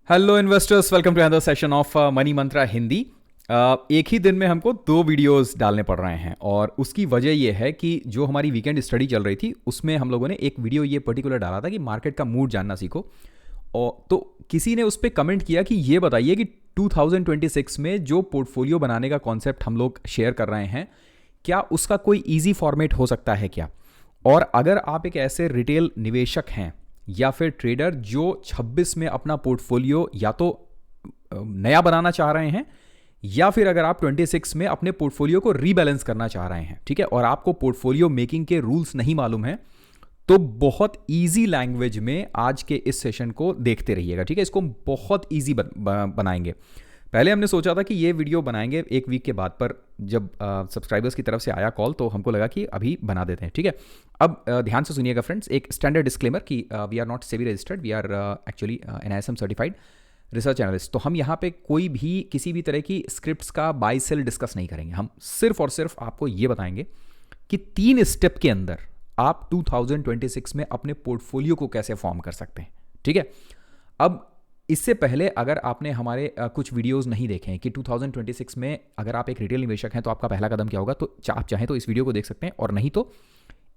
Hello investors, welcome to another session of money mantra Hindi. एक ही दिन में हमको 2 वीडियोस डालने पड़ रहे हैं और उसकी वजह यह है कि जो हमारी वीकेंड स्टडी चल रही थी उसमें हम लोगों ने एक वीडियो ये पर्टिकुलर डाला था कि मार्केट का मूड जानना सीखो। और तो किसी ने उस पर कमेंट किया कि ये बताइए कि 2026 में जो पोर्टफोलियो बनाने का कॉन्सेप्ट हम लोग शेयर कर रहे हैं, क्या उसका कोई ईजी फॉर्मेट हो सकता है क्या? और अगर आप एक ऐसे रिटेल निवेशक हैं या फिर ट्रेडर जो 26 में अपना पोर्टफोलियो या तो नया बनाना चाह रहे हैं या फिर अगर आप 26 में अपने पोर्टफोलियो को रीबैलेंस करना चाह रहे हैं, ठीक है, और आपको पोर्टफोलियो मेकिंग के रूल्स नहीं मालूम है, तो बहुत इजी लैंग्वेज में आज के इस सेशन को देखते रहिएगा, ठीक है। इसको बहुत इजी बनाएंगे। पहले हमने सोचा था कि ये वीडियो बनाएंगे एक वीक के बाद, पर जब सब्सक्राइबर्स की तरफ से आया कॉल तो हमको लगा कि अभी बना देते हैं, ठीक है। अब ध्यान से सुनिएगा फ्रेंड्स, एक स्टैंडर्ड डिस्क्लेमर कि we are not SEBI registered, we are actually NISM certified research analyst. तो हम यहाँ पे कोई भी किसी भी तरह की स्क्रिप्ट्स का बाय सेल डिस्कस नहीं करेंगे। हम सिर्फ और सिर्फ आपको ये बताएंगे कि 3 स्टेप के अंदर आप 2026 में अपने पोर्टफोलियो को कैसे फॉर्म कर सकते हैं, ठीक है। अब इससे पहले अगर आपने हमारे कुछ वीडियोस नहीं देखे हैं कि 2026 में अगर आप एक रिटेल निवेशक हैं तो आपका पहला कदम क्या होगा, तो आप चाहें तो इस वीडियो को देख सकते हैं, और नहीं तो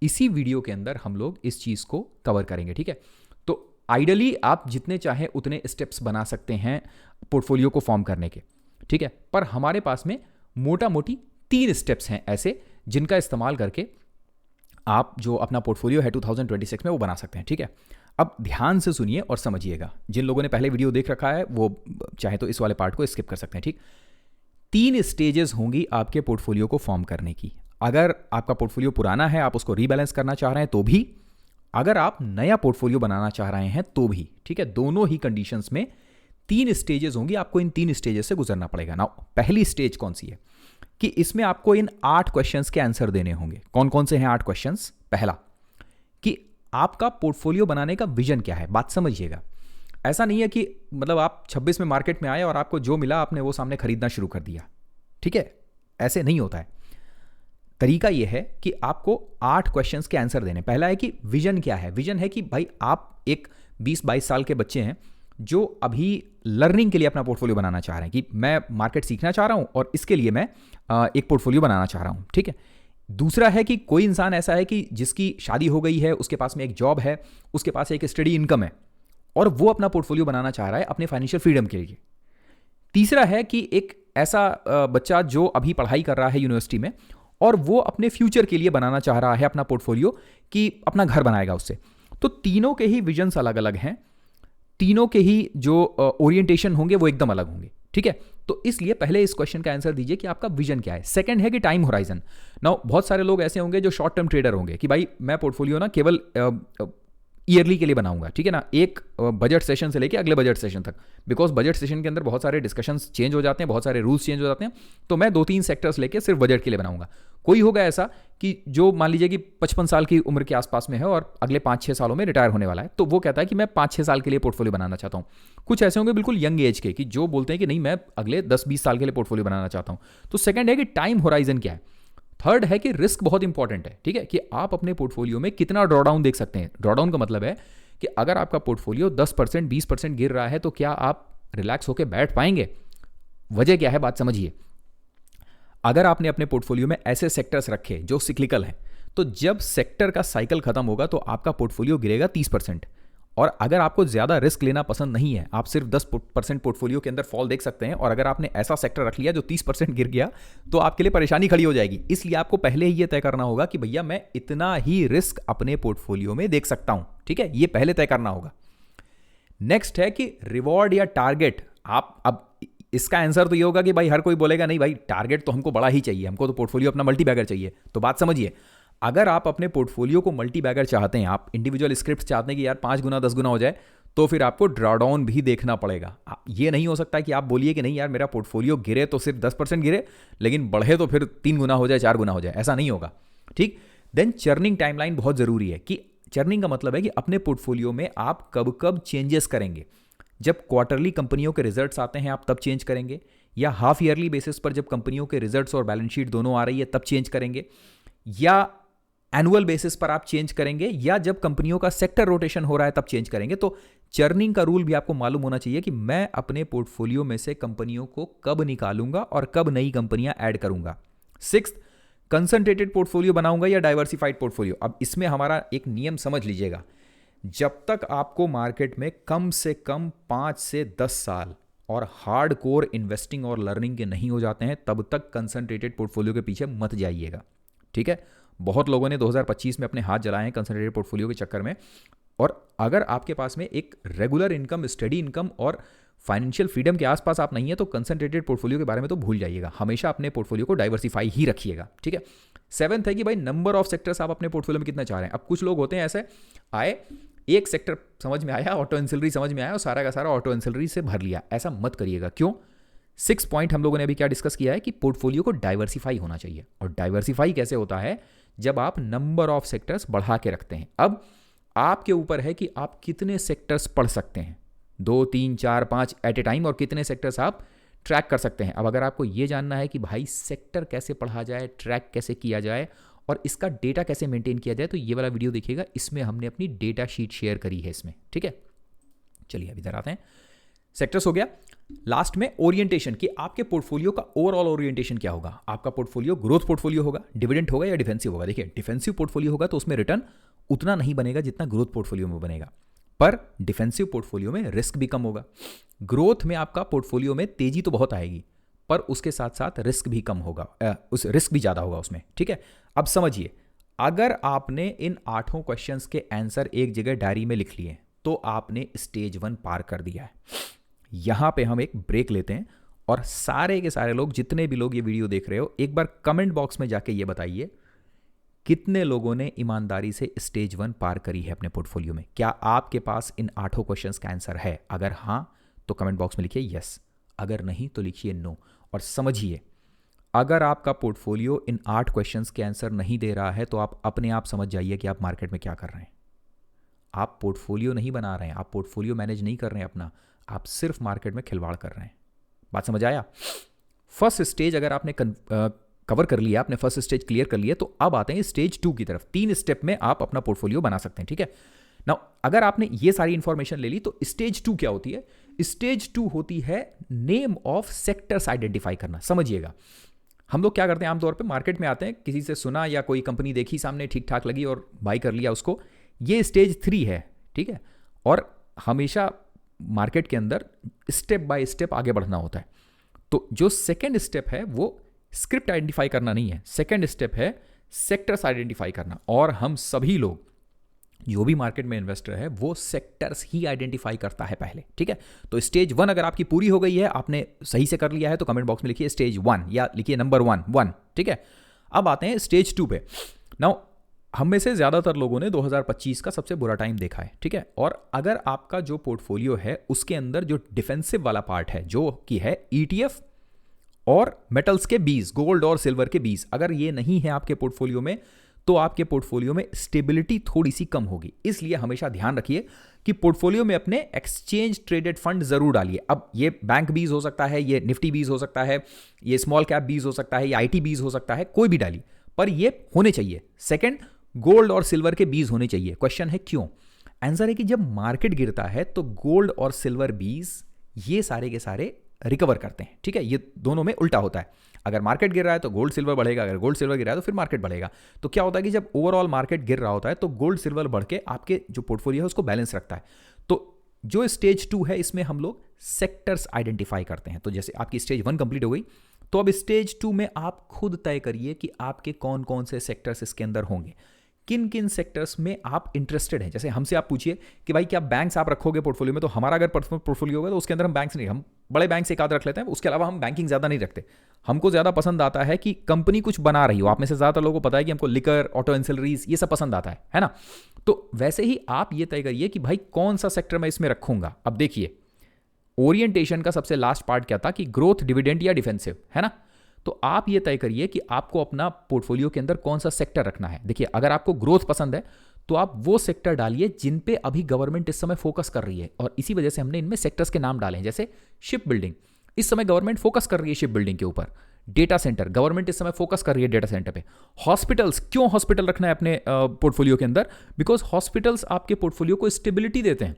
इसी वीडियो के अंदर हम लोग इस चीज़ को कवर करेंगे, ठीक है। तो आइडियली आप जितने चाहें उतने स्टेप्स बना सकते हैं पोर्टफोलियो को फॉर्म करने के, ठीक है, पर हमारे पास में मोटा मोटी 3 स्टेप्स हैं ऐसे जिनका इस्तेमाल करके आप जो अपना पोर्टफोलियो है 2026 में वो बना सकते हैं, ठीक है। अब ध्यान से सुनिए और समझिएगा। जिन लोगों ने पहले वीडियो देख रखा है वो चाहे तो इस वाले पार्ट को स्किप कर सकते हैं, ठीक। 3 स्टेजेस होंगी आपके पोर्टफोलियो को फॉर्म करने की। अगर आपका पोर्टफोलियो पुराना है, आप उसको रीबैलेंस करना चाह रहे हैं तो भी, अगर आप नया पोर्टफोलियो बनाना चाह रहे हैं तो भी, ठीक है। दोनों ही कंडीशंस में 3 स्टेजेस होंगी, आपको इन 3 स्टेजेस से गुजरना पड़ेगा ना। पहली स्टेज कौन सी है कि इसमें आपको इन 8 क्वेश्चंस के आंसर देने होंगे। कौन कौन से हैं 8 क्वेश्चंस? पहला कि आपका पोर्टफोलियो बनाने का विजन क्या है। बात समझिएगा, ऐसा नहीं है कि मतलब आप 26 में मार्केट में आए और आपको जो मिला आपने वो सामने खरीदना शुरू कर दिया, ठीक है, ऐसे नहीं होता है। तरीका यह है कि आपको 8 क्वेश्चंस के आंसर देने। पहला है कि विजन क्या है। विजन है कि भाई आप एक 20-22 साल के बच्चे हैं जो अभी लर्निंग के लिए अपना पोर्टफोलियो बनाना चाह रहे हैं कि मैं मार्केट सीखना चाह रहा हूं और इसके लिए मैं एक पोर्टफोलियो बनाना चाह रहा हूं, ठीक है। दूसरा है कि कोई इंसान ऐसा है कि जिसकी शादी हो गई है, उसके पास में एक जॉब है, उसके पास एक स्टडी इनकम है और वो अपना पोर्टफोलियो बनाना चाह रहा है अपने फाइनेंशियल फ्रीडम के लिए। तीसरा है कि एक ऐसा बच्चा जो अभी पढ़ाई कर रहा है यूनिवर्सिटी में और वो अपने फ्यूचर के लिए बनाना चाह रहा है अपना पोर्टफोलियो कि अपना घर बनाएगा उससे। तो तीनों के ही विजन्स अलग अलग हैं, तीनों के ही जो ओरिएंटेशन होंगे वो एकदम अलग होंगे, ठीक है। तो इसलिए पहले इस क्वेश्चन का आंसर दीजिए कि आपका विजन क्या है। सेकंड है कि टाइम होराइजन। नाउ बहुत सारे लोग ऐसे होंगे जो शॉर्ट टर्म ट्रेडर होंगे कि भाई मैं पोर्टफोलियो ना केवल ईयरली के लिए बनाऊंगा, ठीक है ना, एक बजट सेशन से लेके अगले बजट सेशन तक। बिकॉज बजट सेशन के अंदर बहुत सारे डिस्कशंस चेंज हो जाते हैं, बहुत सारे रूल्स चेंज हो जाते हैं, तो मैं 2-3 सेक्टर्स लेके सिर्फ बजट के लिए बनाऊंगा। कोई होगा ऐसा कि जो मान लीजिए कि 55 साल की उम्र के आसपास में है और अगले 5-6 सालों में रिटायर होने वाला है, तो वो कहता है कि मैं 5-6 साल के लिए पोर्टफोलियो बनाना चाहता हूँ। कुछ ऐसे होंगे बिल्कुल यंग एज के कि जो बोलते हैं कि नहीं मैं अगले 10-20 साल के लिए पोर्टफोलियो बनाना चाहता हूँ। तो सेकंड है कि टाइम होराइजन क्या है। थर्ड है कि रिस्क बहुत इंपॉर्टेंट है, ठीक है, कि आप अपने पोर्टफोलियो में कितना ड्रॉडाउन देख सकते हैं। ड्रॉडाउन का मतलब है कि अगर आपका पोर्टफोलियो 10%, 20% गिर रहा है तो क्या आप रिलैक्स होकर बैठ पाएंगे? वजह क्या है, बात समझिए। अगर आपने अपने पोर्टफोलियो में ऐसे सेक्टर्स रखे जो सिक्लिकल हैं, तो जब सेक्टर का साइकिल खत्म होगा तो आपका पोर्टफोलियो गिरेगा 30%। और अगर आपको ज़्यादा रिस्क लेना पसंद नहीं है, आप सिर्फ 10% पोर्टफोलियो के अंदर फॉल देख सकते हैं, और अगर आपने ऐसा सेक्टर रख लिया जो 30% गिर गया तो आपके लिए परेशानी खड़ी हो जाएगी। इसलिए आपको पहले ही ये तय करना होगा कि भैया मैं इतना ही रिस्क अपने पोर्टफोलियो में देख सकता हूं, ठीक है, ये पहले तय करना होगा। नेक्स्ट है कि रिवॉर्ड या टारगेट। आप अब इसका आंसर तो ये होगा कि भाई हर कोई बोलेगा नहीं भाई टारगेट तो हमको बड़ा ही चाहिए, हमको तो पोर्टफोलियो अपना मल्टी बैगर चाहिए। तो बात समझिए, अगर आप अपने पोर्टफोलियो को मल्टी बैगर चाहते हैं, आप इंडिविजुअल स्क्रिप्ट चाहते हैं कि यार 5 गुना 10 गुना हो जाए, तो फिर आपको ड्रॉडाउन भी देखना पड़ेगा। ये नहीं हो सकता कि आप बोलिए कि नहीं यार मेरा पोर्टफोलियो गिरे तो सिर्फ 10% गिरे, लेकिन बढ़े तो फिर 3 गुना हो जाए, 4 गुना हो जाए, ऐसा नहीं होगा, ठीक। देन चर्निंग टाइमलाइन बहुत जरूरी है। कि चर्निंग का मतलब है कि अपने पोर्टफोलियो में आप कब कब चेंजेस करेंगे। जब क्वार्टरली कंपनियों के रिजल्ट्स आते हैं आप तब चेंज करेंगे, या हाफ ईयरली बेसिस पर जब कंपनियों के रिजल्ट्स और बैलेंस शीट दोनों आ रही है तब चेंज करेंगे, या एनुअल बेसिस पर आप चेंज करेंगे, या जब कंपनियों का सेक्टर रोटेशन हो रहा है तब चेंज करेंगे। तो चर्निंग का रूल भी आपको मालूम होना चाहिए कि मैं अपने पोर्टफोलियो में से कंपनियों को कब निकालूंगा और कब नई कंपनियां ऐड करूंगा। 6th, कंसंट्रेटेड पोर्टफोलियो बनाऊंगा या डाइवर्सिफाइड पोर्टफोलियो। अब इसमें हमारा एक नियम समझ लीजिएगा, जब तक आपको मार्केट में कम से कम 5 से 10 साल और हार्ड कोर इन्वेस्टिंग और लर्निंग के नहीं हो जाते हैं, तब तक कंसंट्रेटेड पोर्टफोलियो के पीछे मत जाइएगा, ठीक है। बहुत लोगों ने 2025 में अपने हाथ जलाए हैं कंसंट्रेटेड पोर्टफोलियो के चक्कर में। और अगर आपके पास में एक रेगुलर इनकम, स्टडी इनकम और फाइनेंशियल फ्रीडम के आसपास आप नहीं है, तो कंसंट्रेटेड पोर्टफोलियो के बारे में तो भूल जाइएगा। हमेशा अपने पोर्टफोलियो को डाइवर्सिफाई ही रखिएगा, ठीक है। 7th है कि भाई नंबर ऑफ सेक्टर्स आप अपने पोर्टफोलियो में कितना चाह रहे हैं। अब कुछ लोग होते हैं ऐसे, आए एक सेक्टर समझ में आया, ऑटो एंसिलरी समझ में आया और सारा का सारा ऑटो एंसिलरी से भर लिया। ऐसा मत करिएगा। क्यों? 6 पॉइंट हम लोगों ने अभी क्या डिस्कस किया है कि पोर्टफोलियो को डाइवर्सिफाई होना चाहिए। और डाइवर्सिफाई कैसे होता है? जब आप नंबर ऑफ सेक्टर्स बढ़ा के रखते हैं। अब आपके ऊपर है कि आप कितने सेक्टर्स पढ़ सकते हैं, 2, 3, 4, 5 एट ए टाइम, और कितने सेक्टर्स आप ट्रैक कर सकते हैं। अब अगर आपको ये जानना है कि भाई सेक्टर कैसे पढ़ा जाए, ट्रैक कैसे किया जाए और इसका डेटा कैसे मेंटेन किया जाए, तो ये वाला वीडियो देखिएगा। इसमें हमने अपनी डेटा शीट शेयर करी है इसमें, ठीक है। चलिए अब इधर आते हैं। सेक्टर्स हो गया। लास्ट में ओरिएंटेशन, कि आपके पोर्टफोलियो का ओवरऑल ओरिएंटेशन क्या होगा। आपका पोर्टफोलियो ग्रोथ पोर्टफोलियो होगा, डिविडेंड होगा या डिफेंसिव होगा। देखिए, डिफेंसिव पोर्टफोलियो होगा तो उसमें रिटर्न उतना नहीं बनेगा जितना ग्रोथ पोर्टफोलियो में बनेगा, पर डिफेंसिव पोर्टफोलियो में रिस्क भी कम होगा। ग्रोथ में आपका पोर्टफोलियो में तेजी तो बहुत आएगी, पर उसके साथ साथ रिस्क भी कम होगा, उस रिस्क भी ज़्यादा होगा उसमें, ठीक है। अब समझिए, अगर आपने इन 8 क्वेश्चंस के आंसर एक जगह डायरी में लिख लिए तो आपने स्टेज 1 पार कर दिया है। यहां पे हम एक ब्रेक लेते हैं और सारे के सारे लोग, जितने भी लोग ये वीडियो देख रहे हो, एक बार कमेंट बॉक्स में जाके ये बताइए कितने लोगों ने ईमानदारी से स्टेज 1 पार करी है अपने पोर्टफोलियो में। क्या आपके पास इन 8 क्वेश्चंस का आंसर है? अगर हां तो कमेंट बॉक्स में लिखिए यस, अगर नहीं तो लिखिए नो। और समझिए, अगर आपका पोर्टफोलियो इन 8 क्वेश्चंस के आंसर नहीं दे रहा है तो आप अपने आप समझ जाइए कि आप मार्केट में क्या कर रहे हैं। आप पोर्टफोलियो नहीं बना रहे हैं, आप पोर्टफोलियो मैनेज नहीं कर रहे हैं अपना, आप सिर्फ मार्केट में खिलवाड़ कर रहे हैं। बात समझ आया? फर्स्ट स्टेज अगर आपने कवर कर लिया, आपने फर्स्ट स्टेज क्लियर कर लिया, तो अब आते हैं स्टेज 2 की तरफ। 3 स्टेप में आप अपना पोर्टफोलियो बना सकते हैं, ठीक है। नाउ अगर आपने ये सारी इंफॉर्मेशन ले ली तो स्टेज 2 क्या होती है? स्टेज 2 होती है नेम ऑफ सेक्टर्स आइडेंटिफाई करना। समझिएगा, हम लोग क्या करते हैं, आमतौर पे मार्केट में आते हैं, किसी से सुना या कोई कंपनी देखी सामने, ठीक ठाक लगी और बाई कर लिया उसको। ये स्टेज 3 है, ठीक है। और हमेशा मार्केट के अंदर स्टेप बाय स्टेप आगे बढ़ना होता है। तो जो सेकेंड स्टेप है वो स्क्रिप्ट आइडेंटिफाई करना नहीं है, सेकेंड स्टेप है सेक्टर्स आइडेंटिफाई करना। और हम सभी लोग, जो भी मार्केट में इन्वेस्टर है, वो सेक्टर्स ही आइडेंटिफाई करता है पहले, ठीक है। तो स्टेज 1 अगर आपकी पूरी हो गई है, आपने सही से कर लिया है, तो कमेंट बॉक्स में लिखिए स्टेज 1 या लिखिए नंबर 1, ठीक है। अब आते हैं स्टेज 2 पे। नाउ हम में से ज़्यादातर लोगों ने 2025 का सबसे बुरा टाइम देखा है, ठीक है। और अगर आपका जो पोर्टफोलियो है उसके अंदर जो डिफेंसिव वाला पार्ट है, जो कि है ETF और मेटल्स के बीज, गोल्ड और सिल्वर के बीज, अगर ये नहीं है आपके पोर्टफोलियो में, तो आपके पोर्टफोलियो में स्टेबिलिटी थोड़ी सी कम होगी। इसलिए हमेशा ध्यान रखिए कि पोर्टफोलियो में अपने एक्सचेंज ट्रेडेड फंड जरूर डालिए। अब ये बैंक बीज हो सकता है, ये निफ्टी बीज हो सकता है, ये स्मॉल कैप बीज हो सकता है, ये IT बीज हो सकता है, कोई भी डालिए, पर ये होने चाहिए। सेकेंड, गोल्ड और सिल्वर के बीज होने चाहिए। क्वेश्चन है क्यों? आंसर है कि जब मार्केट गिरता है तो गोल्ड और सिल्वर बीज ये सारे के सारे रिकवर करते हैं, ठीक है। ये दोनों में उल्टा होता है। अगर मार्केट गिर रहा है तो गोल्ड सिल्वर बढ़ेगा, अगर गोल्ड सिल्वर गिर रहा है तो फिर मार्केट बढ़ेगा। तो क्या होता है कि जब ओवरऑल मार्केट गिर रहा होता है तो गोल्ड सिल्वर बढ़ के आपके जो पोर्टफोलियो है उसको बैलेंस रखता है। तो जो स्टेज 2 है, इसमें हम लोग सेक्टर्स आइडेंटिफाई करते हैं। तो जैसे आपकी स्टेज 1 कंप्लीट हो गई, तो अब स्टेज 2 में आप खुद तय करिए कि आपके कौन कौन से सेक्टर्स इसके अंदर होंगे, किन किन सेक्टर्स में आप इंटरेस्टेड हैं। जैसे हमसे आप पूछिए कि भाई क्या बैंक्स आप रखोगे पोर्टफोलियो में, तो हमारा अगर पोर्टफोलियो होगा तो उसके अंदर हम बैंक्स नहीं, हम बड़े बैंक से एक आध रख लेते हैं, उसके अलावा हम बैंकिंग ज़्यादा नहीं रखते। हमको ज़्यादा पसंद आता है कि कंपनी कुछ बना रही हो। आप में से ज़्यादातर लोगों को पता है कि हमको लिकर, ऑटो एंसिलरीज, ये सब पसंद आता है ना। तो वैसे ही आप ये तय करिए कि भाई कौन सा सेक्टर मैं इसमें रखूंगा। अब देखिए, ओरिएंटेशन का सबसे लास्ट पार्ट क्या था कि ग्रोथ, डिविडेंड या डिफेंसिव, है ना। तो आप ये तय करिए कि आपको अपना पोर्टफोलियो के अंदर कौन सा सेक्टर रखना है। देखिए, अगर आपको ग्रोथ पसंद है तो आप वो सेक्टर डालिए जिन पे अभी गवर्नमेंट इस समय फोकस कर रही है, और इसी वजह से हमने इनमें सेक्टर्स के नाम डाले हैं। जैसे शिप बिल्डिंग, इस समय गवर्नमेंट फोकस कर रही है शिप बिल्डिंग के ऊपर। डेटा सेंटर, गवर्नमेंट इस समय फोकस कर रही है डेटा सेंटर पे। हॉस्पिटल्स, क्यों हॉस्पिटल रखना है अपने पोर्टफोलियो के अंदर? बिकॉज हॉस्पिटल्स आपके पोर्टफोलियो को स्टेबिलिटी देते हैं।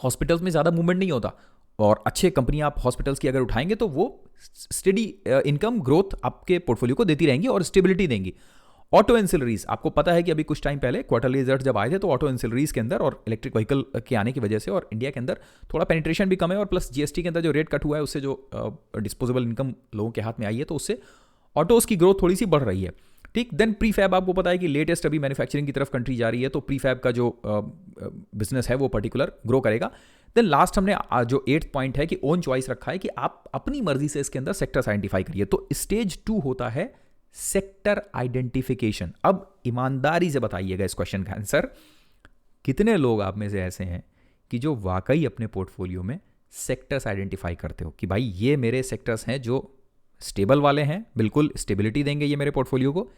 हॉस्पिटल्स में ज़्यादा मूवमेंट नहीं होता, और अच्छे कंपनी आप हॉस्पिटल्स की अगर उठाएंगे तो वो स्टेडी इनकम ग्रोथ आपके पोर्टफोलियो को देती रहेंगी और स्टेबिलिटी देंगी। ऑटो एंसिलरीज, आपको पता है कि अभी कुछ टाइम पहले क्वार्टरली रिजल्ट जब आए थे तो ऑटो एंसिलरीज के अंदर और इलेक्ट्रिक व्हीकल के आने की वजह से और इंडिया के अंदर थोड़ा पेनिट्रेशन भी कम है, और प्लस जीएसटी के अंदर जो रेट कट हुआ है उससे जो डिस्पोजेबल इनकम लोगों के हाथ में आई है तो उससे ऑटोज की ग्रोथ थोड़ी सी बढ़ रही है। ठीक, देन प्रीफैब, आपको पता है कि लेटेस्ट अभी मैन्युफैक्चरिंग की तरफ कंट्री जा रही है, तो प्रीफैब का जो बिजनेस है वो पर्टिकुलर ग्रो करेगा। देन लास्ट हमने जो 8th पॉइंट है कि ओन चॉइस रखा है कि आप अपनी मर्जी से इसके अंदर सेक्टर्स आइडेंटिफाई करिए। तो स्टेज 2 होता है सेक्टर आइडेंटिफिकेशन। अब ईमानदारी से बताइएगा इस क्वेश्चन का आंसर, कितने लोग आप में से ऐसे हैं कि जो वाकई अपने पोर्टफोलियो में सेक्टर्स आइडेंटिफाई करते हो कि भाई ये मेरे सेक्टर्स हैं जो स्टेबल वाले हैं, बिल्कुल स्टेबिलिटी देंगे ये मेरे पोर्टफोलियो को,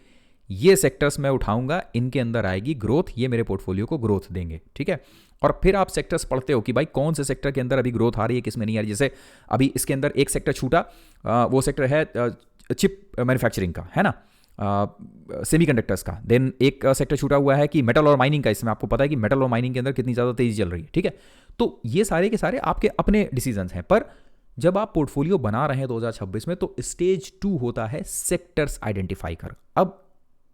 ये सेक्टर्स मैं उठाऊंगा, इनके अंदर आएगी ग्रोथ, ये मेरे पोर्टफोलियो को ग्रोथ देंगे। ठीक है, और फिर आप सेक्टर्स पढ़ते हो कि भाई कौन से सेक्टर के अंदर अभी ग्रोथ आ रही है, किस में नहीं आ रही। जैसे अभी इसके अंदर एक सेक्टर छूटा, वो सेक्टर है चिप मैन्युफैक्चरिंग का, है ना, सेमीकंडक्टर्स का। देन एक सेक्टर छूटा हुआ है कि मेटल और माइनिंग का, इसमें आपको पता है कि मेटल और माइनिंग के अंदर कितनी ज़्यादा तेजी चल रही है। ठीक है, तो ये सारे के सारे आपके अपने डिसीजंस हैं, पर जब आप पोर्टफोलियो बना रहे हैं 2026 में तो स्टेज 2 होता है सेक्टर्स आइडेंटिफाई कर। अब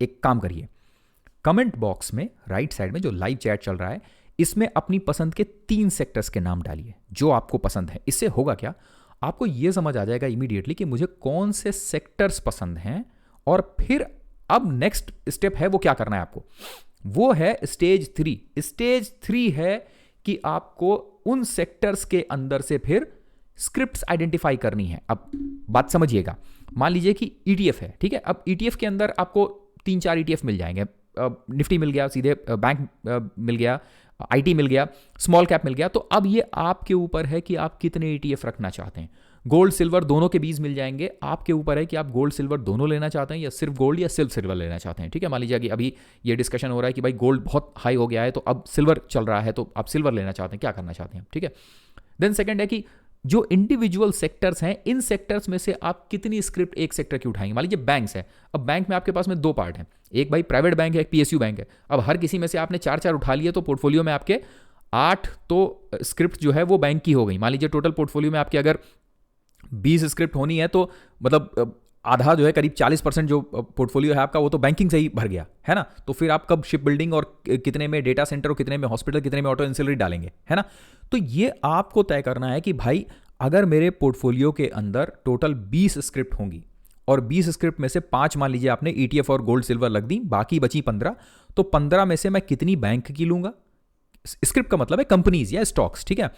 एक काम करिए, कमेंट बॉक्स में राइट साइड में जो लाइव चैट चल रहा है इसमें अपनी पसंद के 3 सेक्टर्स के नाम डालिए जो आपको पसंद है। इससे होगा क्या, आपको यह समझ आ जाएगा इमीडिएटली कि मुझे कौन से सेक्टर्स पसंद हैं, और फिर अब नेक्स्ट स्टेप है वो क्या करना है आपको, वो है स्टेज 3। स्टेज 3 है कि आपको उन सेक्टर्स के अंदर से फिर स्क्रिप्ट्स आइडेंटिफाई करनी है। अब बात समझिएगा, मान लीजिए कि ईटीएफ है, ठीक है, अब ईटीएफ के अंदर आपको 3-4 ईटीएफ मिल जाएंगे, निफ्टी मिल गया, सीधे बैंक मिल गया, आईटी मिल गया, स्मॉल कैप मिल गया। तो अब ये आपके ऊपर है कि आप कितने ईटीएफ रखना चाहते हैं। गोल्ड सिल्वर दोनों के बीच मिल जाएंगे, आपके ऊपर है कि आप गोल्ड सिल्वर दोनों लेना चाहते हैं या सिर्फ गोल्ड या सिर्फ सिल्वर लेना चाहते हैं। ठीक है, मान लीजिए कि अभी ये डिस्कशन हो रहा है कि भाई गोल्ड बहुत हाई हो गया है तो अब सिल्वर चल रहा है, तो आप सिल्वर लेना चाहते हैं, क्या करना चाहते हैं। ठीक है, देन सेकंड है कि जो इंडिविजुअल सेक्टर्स हैं, इन सेक्टर्स में से आप कितनी स्क्रिप्ट एक सेक्टर की उठाएंगे। मान लीजिए बैंक्स है, अब बैंक में आपके पास में 2 पार्ट हैं, एक भाई प्राइवेट बैंक है, एक पीएसयू बैंक है। अब हर किसी में से आपने 4-4 उठा लिए तो पोर्टफोलियो में आपके 8 तो स्क्रिप्ट जो है वो बैंक की हो गई। मान लीजिए टोटल पोर्टफोलियो में आपके अगर 20 स्क्रिप्ट होनी है तो मतलब आधा जो है, करीब 40% जो पोर्टफोलियो है आपका वो तो बैंकिंग से ही भर गया है ना। तो फिर आप कब शिप बिल्डिंग और कितने में डेटा सेंटर और कितने में हॉस्पिटल, कितने में ऑटो एंसिलरी डालेंगे, है ना। तो ये आपको तय करना है कि भाई अगर मेरे पोर्टफोलियो के अंदर टोटल 20 स्क्रिप्ट होंगी और 20 स्क्रिप्ट में से 5 मान लीजिए आपने ईटीएफ और गोल्ड सिल्वर लग दी, बाकी बची 15, तो 15 में से मैं कितनी बैंक की लूंगा। स्क्रिप्ट का मतलब है कंपनीज या स्टॉक्स। ठीक है,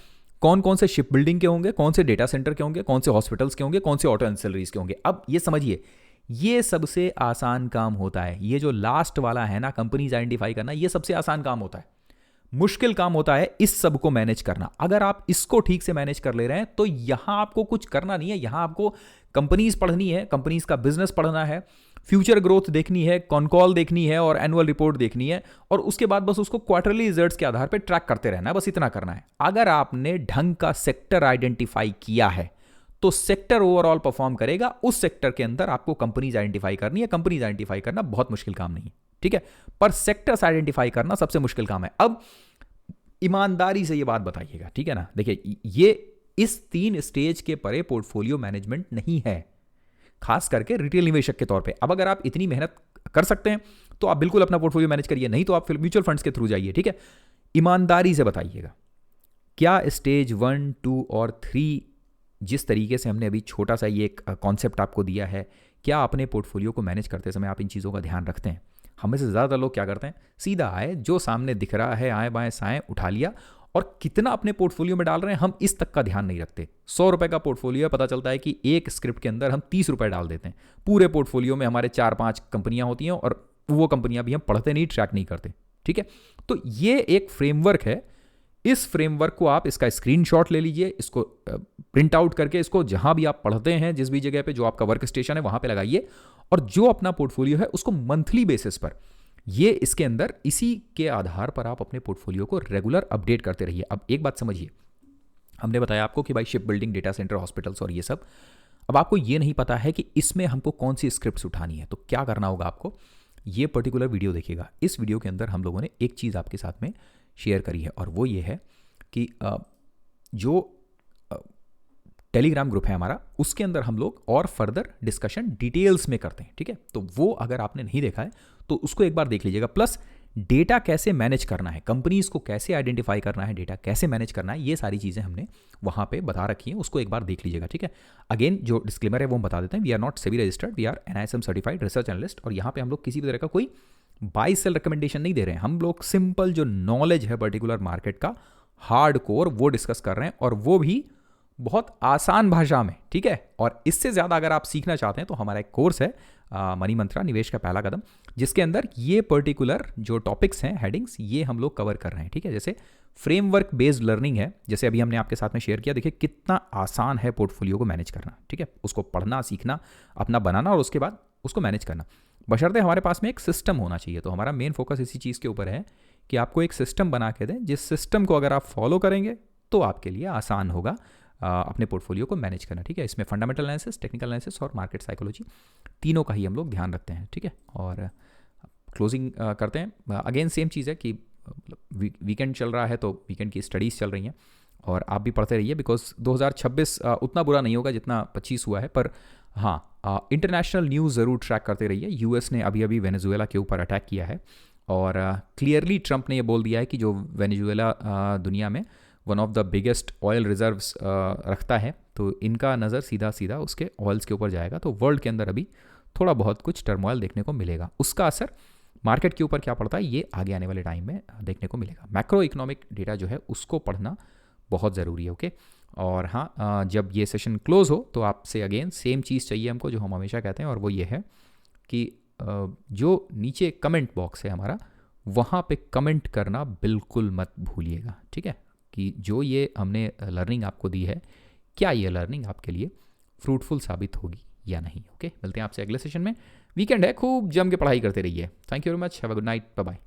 कौन कौन से शिप बिल्डिंग के होंगे, कौन से डेटा सेंटर के होंगे, कौन से हॉस्पिटल्स के होंगे, कौन से ऑटो एंसिलरीज के होंगे। अब ये समझिए, ये सबसे आसान काम होता है। ये जो लास्ट वाला है ना, कंपनीज आइडेंटिफाई करना, ये सबसे आसान काम होता है। मुश्किल काम होता है इस सब को मैनेज करना। अगर आप इसको ठीक से मैनेज कर ले रहे हैं तो यहां आपको कुछ करना नहीं है, यहां आपको कंपनीज पढ़नी है, कंपनीज का बिजनेस पढ़ना है, फ्यूचर ग्रोथ देखनी है, कॉनकॉल देखनी है और एनुअल रिपोर्ट देखनी है, और उसके बाद बस उसको क्वार्टरली रिजल्ट्स के आधार पर ट्रैक करते रहना है, बस इतना करना है। अगर आपने ढंग का सेक्टर आइडेंटिफाई किया है तो सेक्टर ओवरऑल परफॉर्म करेगा। उस सेक्टर के अंदर आपको कंपनीज आइडेंटिफाई करनी है। कंपनीज आइडेंटिफाई करना बहुत मुश्किल काम नहीं है, ठीक है, पर सेक्टर्स आइडेंटिफाई करना सबसे मुश्किल काम है। अब ईमानदारी से ये बात बताइएगा, ठीक है ना। देखिए, ये इस 3 स्टेज के परे पोर्टफोलियो मैनेजमेंट नहीं है, खास करके रिटेल निवेशक के तौर पे। अब अगर आप इतनी मेहनत कर सकते हैं तो आप बिल्कुल अपना पोर्टफोलियो मैनेज करिए, नहीं तो आप फिर म्यूचुअल फंड्स के थ्रू जाइए। ठीक है, ईमानदारी से बताइएगा, क्या स्टेज 1, 2 और 3 जिस तरीके से हमने अभी छोटा सा ये एक कॉन्सेप्ट आपको दिया है, क्या अपने पोर्टफोलियो को मैनेज करते समय आप इन चीज़ों का ध्यान रखते हैं। हमें से ज़्यादा लोग क्या करते हैं, सीधा आए, जो सामने दिख रहा है आए बाएं साएं उठा लिया, और कितना अपने पोर्टफोलियो में डाल रहे हैं हम इस तक का ध्यान नहीं रखते। 100 रुपए का पोर्टफोलियो है, पता चलता है कि एक स्क्रिप्ट के अंदर हम 30 रुपए डाल देते हैं। पूरे पोर्टफोलियो में हमारे 4-5 कंपनियां होती हैं और वो कंपनियां भी हम पढ़ते नहीं, ट्रैक नहीं करते। ठीक है, तो ये एक फ्रेमवर्क है। इस फ्रेमवर्क को आप इसका स्क्रीनशॉट ले लीजिए, इसको प्रिंट आउट करके इसको जहां भी आप पढ़ते हैं, जिस भी जगह पे जो आपका वर्क स्टेशन है वहां पे लगाइए, और जो अपना पोर्टफोलियो है उसको मंथली बेसिस पर, ये इसके अंदर, इसी के आधार पर आप अपने पोर्टफोलियो को रेगुलर अपडेट करते रहिए। अब एक बात समझिए, हमने बताया आपको कि भाई ship building, data centre, hospitals और ये सब, अब आपको ये नहीं पता है कि इसमें हमको कौन सी स्क्रिप्ट्स उठानी है। तो क्या करना होगा आपको, ये पर्टिकुलर वीडियो देखिएगा। इस वीडियो के अंदर हम लोगों ने एक चीज़ आपके साथ में शेयर करी है, और वो ये है कि जो टेलीग्राम ग्रुप है हमारा, उसके अंदर हम लोग और फर्दर डिस्कशन डिटेल्स में करते हैं, ठीक है। तो वो अगर आपने नहीं देखा है तो उसको एक बार देख लीजिएगा। प्लस डेटा कैसे मैनेज करना है, कंपनीज को कैसे आइडेंटिफाई करना है, डेटा कैसे मैनेज करना है, ये सारी चीज़ें हमने वहाँ पे बता रखी हैं, उसको एक बार देख लीजिएगा, ठीक है। अगेन जो डिस्क्लेमर है वो हम बता देते हैं, we are not SEBI registered, we are NISM certified research analyst, और यहाँ पे हम लोग किसी भी तरह का कोई बाई सेल रिकमेंडेशन नहीं दे रहे हैं। हम लोग सिंपल जो नॉलेज है पर्टिकुलर मार्केट का हार्ड कोर वो डिस्कस कर रहे हैं, और वो भी बहुत आसान भाषा में, ठीक है। और इससे ज़्यादा अगर आप सीखना चाहते हैं तो हमारा एक कोर्स है मनी मंत्रा निवेश का पहला कदम, जिसके अंदर ये पर्टिकुलर जो टॉपिक्स हैं, हेडिंग्स, ये हम लोग कवर कर रहे हैं, ठीक है। जैसे फ्रेमवर्क बेस्ड लर्निंग है, जैसे अभी हमने आपके साथ में शेयर किया, देखिए कितना आसान है पोर्टफोलियो को मैनेज करना, ठीक है। उसको पढ़ना, सीखना, अपना बनाना और उसके बाद उसको मैनेज करना, बशर्ते हमारे पास में एक सिस्टम होना चाहिए। तो हमारा मेन फोकस इसी चीज़ के ऊपर है कि आपको एक सिस्टम बना के दें, जिस सिस्टम को अगर आप फॉलो करेंगे तो आपके लिए आसान होगा अपने पोर्टफोलियो को मैनेज करना, ठीक है। इसमें फंडामेंटल एनालिसिस, टेक्निकल एनालिसिस और मार्केट साइकोलॉजी तीनों का ही हम लोग ध्यान रखते हैं, ठीक है। और क्लोजिंग करते हैं। अगेन सेम चीज़ है कि वीकेंड चल रहा है तो वीकेंड की स्टडीज़ चल रही हैं, और आप भी पढ़ते रहिए, बिकॉज 2026 उतना बुरा नहीं होगा जितना 25 हुआ है। पर हाँ, इंटरनेशनल न्यूज़ ज़रूर ट्रैक करते रहिए। यूएस ने अभी अभी वेनेजुएला के ऊपर अटैक किया है, और क्लियरली ट्रंप ने ये बोल दिया है कि जो वेनेजुएला दुनिया में one of the biggest oil reserves रखता है, तो इनका नज़र सीधा सीधा उसके ऑयल्स के ऊपर जाएगा। तो वर्ल्ड के अंदर अभी थोड़ा बहुत कुछ टर्मोइल देखने को मिलेगा, उसका असर मार्केट के ऊपर क्या पड़ता है ये आगे आने वाले टाइम में देखने को मिलेगा। मैक्रो इकोनॉमिक डेटा जो है उसको पढ़ना बहुत ज़रूरी है, ओके। और हाँ, जब ये सेशन क्लोज हो तो आपसे अगेन सेम चीज़ चाहिए हमको, जो हम हमेशा कहते हैं, और वो ये है कि जो नीचे कमेंट बॉक्स है हमारा, वहाँ पे कमेंट करना बिल्कुल मत भूलिएगा, ठीक है। कि जो ये हमने लर्निंग आपको दी है, क्या ये लर्निंग आपके लिए फ्रूटफुल साबित होगी या नहीं, ओके। मिलते हैं आपसे अगले सेशन में। वीकेंड है, खूब जम के पढ़ाई करते रहिए। Thank you very much, have a good night, bye bye.